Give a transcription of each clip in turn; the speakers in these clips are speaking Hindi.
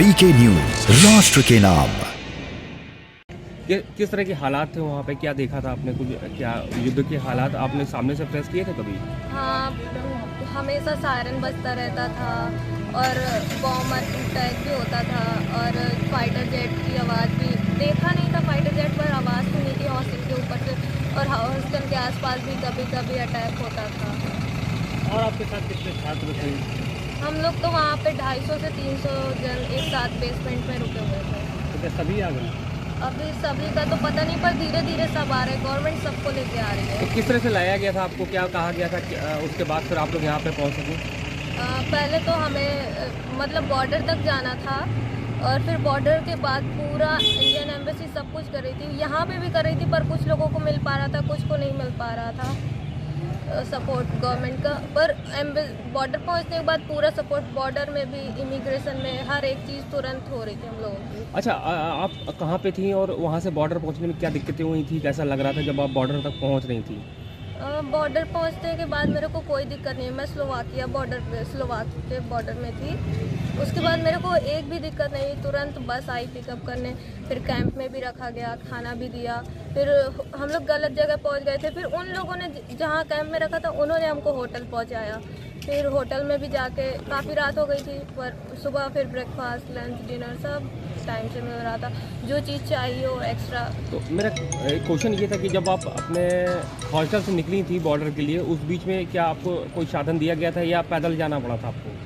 वीके न्यूज, राष्ट्र के नाम। किस तरह के हालात थे वहाँ पे, क्या देखा था आपने? कुछ क्या युद्ध के हालात आपने सामने से प्रेस किए थे कभी? हाँ, हमेशा सायरन बजता रहता था और बॉम्ब अटैक भी होता था और फाइटर जेट की आवाज़ भी देखा नहीं था। फाइटर जेट पर आवाज़ सुनी थी हॉस्टल के ऊपर से, और हॉस्टल के आसपास भी कभी कभी अटैक होता था। और आपके साथ कितने छात्र थे? हम लोग तो वहाँ पे 250 से 300 जन एक साथ बेसमेंट में रुके हुए थे। तो क्या सभी आ गए? अभी सभी का तो पता नहीं, पर धीरे धीरे सब आ रहे हैं। गवर्नमेंट सबको लेके आ रही है। तो किस तरह से लाया गया था आपको, क्या कहा गया था कि उसके बाद फिर आप लोग यहाँ पे पहुँच सकें? पहले तो हमें मतलब बॉर्डर तक जाना था, और फिर बॉर्डर के बाद पूरा इंडियन एम्बेसी सब कुछ कर रही थी। यहाँ पे भी कर रही थी, पर कुछ लोगों को मिल पा रहा था, कुछ को नहीं मिल पा रहा था सपोर्ट गवर्नमेंट का। पर बॉर्डर पहुँचने के बाद पूरा सपोर्ट, बॉर्डर में भी, इमिग्रेशन में, हर एक चीज़ तुरंत हो रही थी हम लोगों की। अच्छा, आप कहाँ पे थी और वहाँ से बॉर्डर पहुँचने में क्या दिक्कतें हुई थी? कैसा लग रहा था जब आप बॉर्डर तक पहुँच रही थी? बॉर्डर पहुंचने के बाद मेरे को कोई दिक्कत नहीं है। मैं स्लोवाकिया बॉर्डर में थी। उसके बाद मेरे को एक भी दिक्कत नहीं, तुरंत बस आई पिकअप करने, फिर कैंप में भी रखा गया, खाना भी दिया। फिर हम लोग गलत जगह पहुंच गए थे, फिर उन लोगों ने जहां कैंप में रखा था उन्होंने हमको होटल पहुंचाया। फिर होटल में भी जाके काफ़ी रात हो गई थी, पर सुबह फिर ब्रेकफास्ट, लंच, डिनर सब टाइम से मिल रहा था, जो चीज़ चाहिए हो एक्स्ट्रा। तो मेरा क्वेश्चन ये था कि जब आप अपने हॉस्टल से निकली थी बॉर्डर के लिए, उस बीच में क्या आपको कोई साधन दिया गया था या पैदल जाना पड़ा था आपको?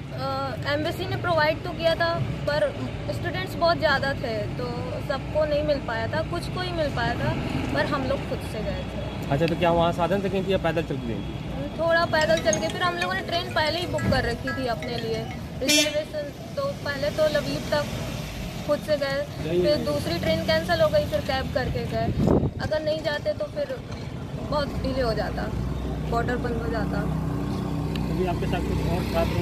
एम्बेसी ने प्रोवाइड तो किया था, पर स्टूडेंट्स बहुत ज़्यादा थे तो सबको नहीं मिल पाया था, कुछ को ही मिल पाया था, पर हम लोग खुद से गए थे। अच्छा, तो क्या वहाँ साधन से गई थी या पैदल चल के गई थी? थोड़ा पैदल चल के, फिर हम लोगों ने ट्रेन पहले ही बुक कर रखी थी अपने लिए, रिजर्वेशन। तो पहले तो लवीव तक खुद से गए, फिर दूसरी ट्रेन कैंसिल हो गई, फिर कैब करके गए। अगर नहीं जाते तो फिर बहुत डिले हो जाता, बॉर्डर बंद हो जाता। अभी आपके साथ कुछ और छात्र